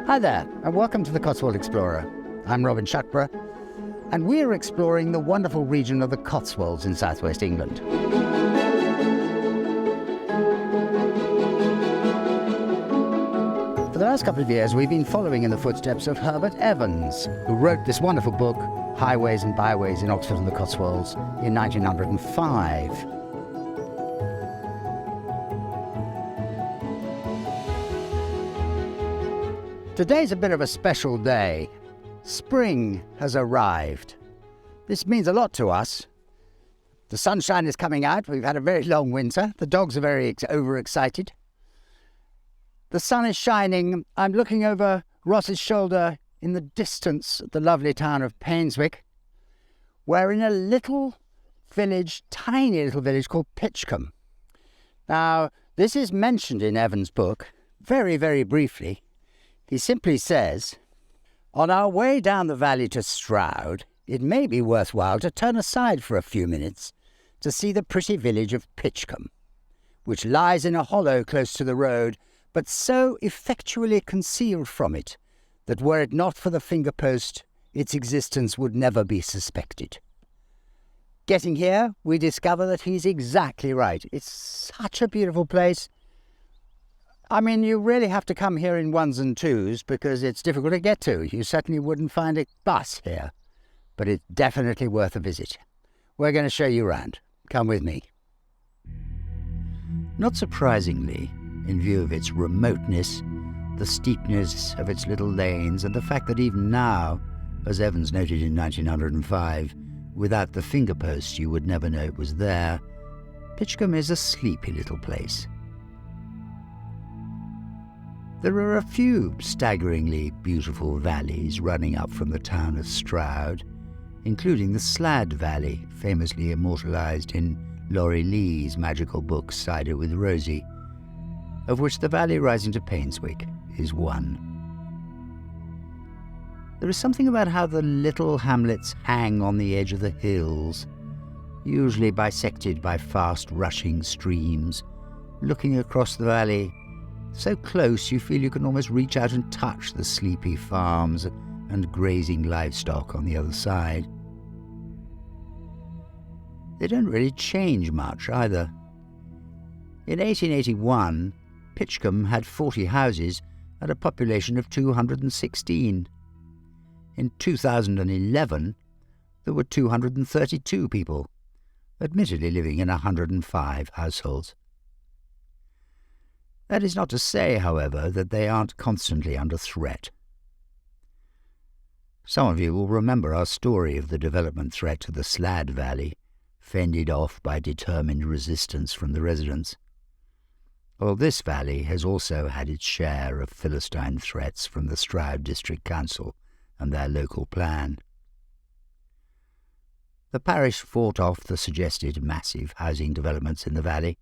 Hi there, and welcome to the Cotswold Explorer. I'm Robin Shuckburgh, and we're exploring the wonderful region of the Cotswolds in southwest England. For the last couple of years, we've been following in the footsteps of Herbert Evans, who wrote this wonderful book, Highways and Byways in Oxford and the Cotswolds, in 1905. Today's a bit of a special day. Spring has arrived. This means a lot to us. The sunshine is coming out. We've had a very long winter. The dogs are very overexcited. The sun is shining. I'm looking over Ross's shoulder in the distance at the lovely town of Painswick. We're in a little village, tiny little village called Pitchcombe. Now, this is mentioned in Evans' book very, very briefly. He simply says, "On our way down the valley to Stroud, it may be worthwhile to turn aside for a few minutes to see the pretty village of Pitchcombe, which lies in a hollow close to the road, but so effectually concealed from it that were it not for the finger post, its existence would never be suspected." Getting here, we discover that he's exactly right. It's such a beautiful place. I mean, you really have to come here in ones and twos because it's difficult to get to. You certainly wouldn't find a bus here, but it's definitely worth a visit. We're going to show you around. Come with me. Not surprisingly, in view of its remoteness, the steepness of its little lanes, and the fact that even now, as Evans noted in 1905, without the finger post you would never know it was there, Pitchcombe is a sleepy little place. There are a few staggeringly beautiful valleys running up from the town of Stroud, including the Slad Valley, famously immortalised in Laurie Lee's magical book Cider with Rosie, of which the valley rising to Painswick is one. There is something about how the little hamlets hang on the edge of the hills, usually bisected by fast rushing streams, looking across the valley so close you feel you can almost reach out and touch the sleepy farms and grazing livestock on the other side. They don't really change much either. In 1881, Pitchcombe had 40 houses and a population of 216. In 2011, there were 232 people, admittedly living in 105 households. That is not to say, however, that they aren't constantly under threat. Some of you will remember our story of the development threat to the Slad Valley, fended off by determined resistance from the residents. Well, this valley has also had its share of Philistine threats from the Stroud District Council and their local plan. The parish fought off the suggested massive housing developments in the valley,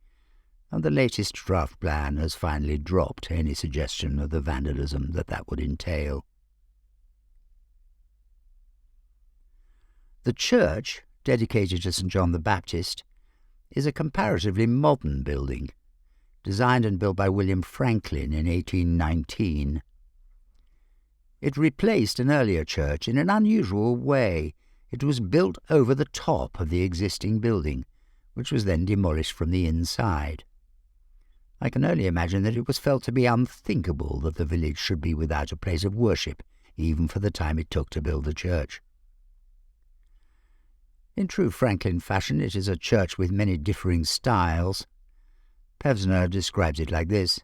and the latest draft plan has finally dropped any suggestion of the vandalism that would entail. The church, dedicated to St. John the Baptist, is a comparatively modern building, designed and built by William Franklin in 1819. It replaced an earlier church in an unusual way. It was built over the top of the existing building, which was then demolished from the inside. I can only imagine that it was felt to be unthinkable that the village should be without a place of worship, even for the time it took to build the church. In true Franklin fashion, it is a church with many differing styles. Pevsner describes it like this: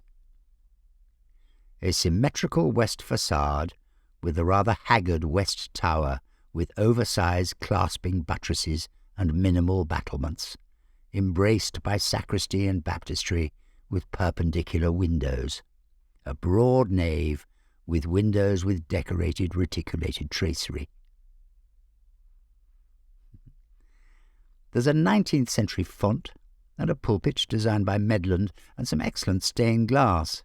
a symmetrical west facade with a rather haggard west tower with oversized clasping buttresses and minimal battlements, embraced by sacristy and baptistry with perpendicular windows, a broad nave with windows with decorated reticulated tracery. There's a 19th century font and a pulpit designed by Medland and some excellent stained glass.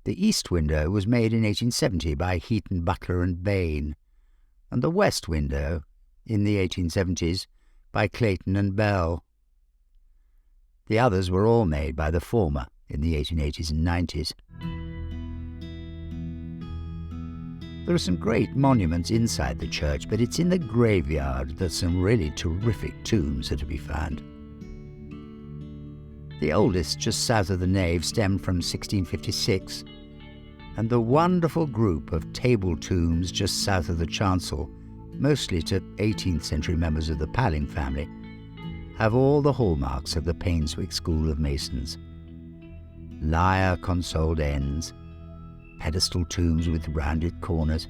The east window was made in 1870 by Heaton, Butler and Bain, and the west window, in the 1870s, by Clayton and Bell. The others were all made by the former in the 1880s and 90s. There are some great monuments inside the church, but it's in the graveyard that some really terrific tombs are to be found. The oldest, just south of the nave, stemmed from 1656, and the wonderful group of table tombs just south of the chancel, mostly to 18th century members of the Palling family, have all the hallmarks of the Painswick school of masons. Lyre consoled ends, pedestal tombs with rounded corners,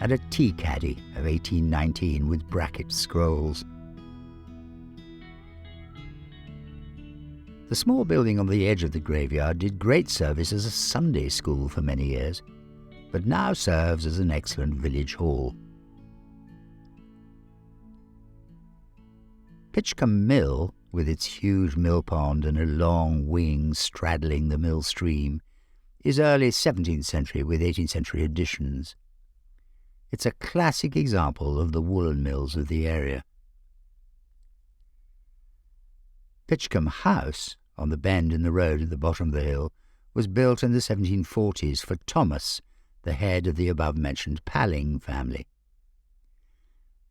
and a tea caddy of 1819 with bracket scrolls. The small building on the edge of the graveyard did great service as a Sunday school for many years, but now serves as an excellent village hall. Pitchcombe Mill, with its huge mill pond and a long wing straddling the mill stream, is early 17th century with 18th century additions. It's a classic example of the woolen mills of the area. Pitchcombe House, on the bend in the road at the bottom of the hill, was built in the 1740s for Thomas, the head of the above-mentioned Palling family.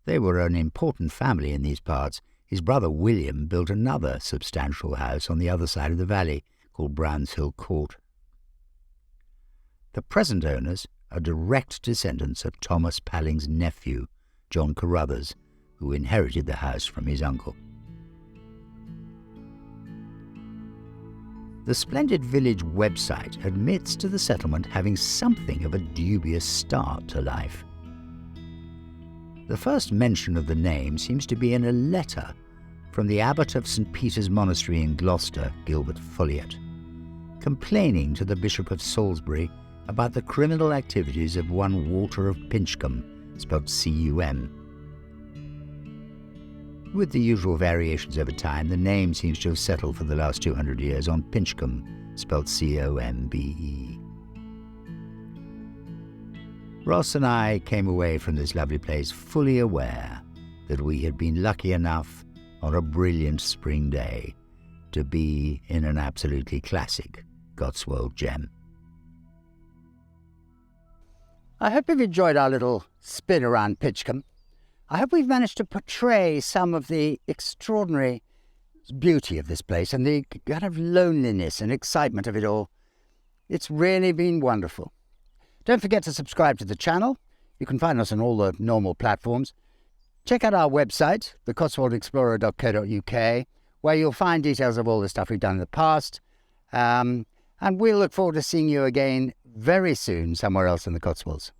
They were an important family in these parts. His brother William built another substantial house on the other side of the valley, called Brownshill Court. The present owners are direct descendants of Thomas Palling's nephew, John Carruthers, who inherited the house from his uncle. The splendid village website admits to the settlement having something of a dubious start to life. The first mention of the name seems to be in a letter from the abbot of St. Peter's Monastery in Gloucester, Gilbert Folliot, complaining to the Bishop of Salisbury about the criminal activities of one Walter of Pitchcombe, spelled C-U-M. With the usual variations over time, the name seems to have settled for the last 200 years on Pitchcombe, spelled C-O-M-B-E. Ross and I came away from this lovely place fully aware that we had been lucky enough on a brilliant spring day to be in an absolutely classic Cotswold gem. I hope you've enjoyed our little spin around Pitchcombe. I hope we've managed to portray some of the extraordinary beauty of this place and the kind of loneliness and excitement of it all. It's really been wonderful. Don't forget to subscribe to the channel. You can find us on all the normal platforms. Check out our website, thecotswoldexplorer.co.uk, where you'll find details of all the stuff we've done in the past. And we'll look forward to seeing you again very soon somewhere else in the Cotswolds.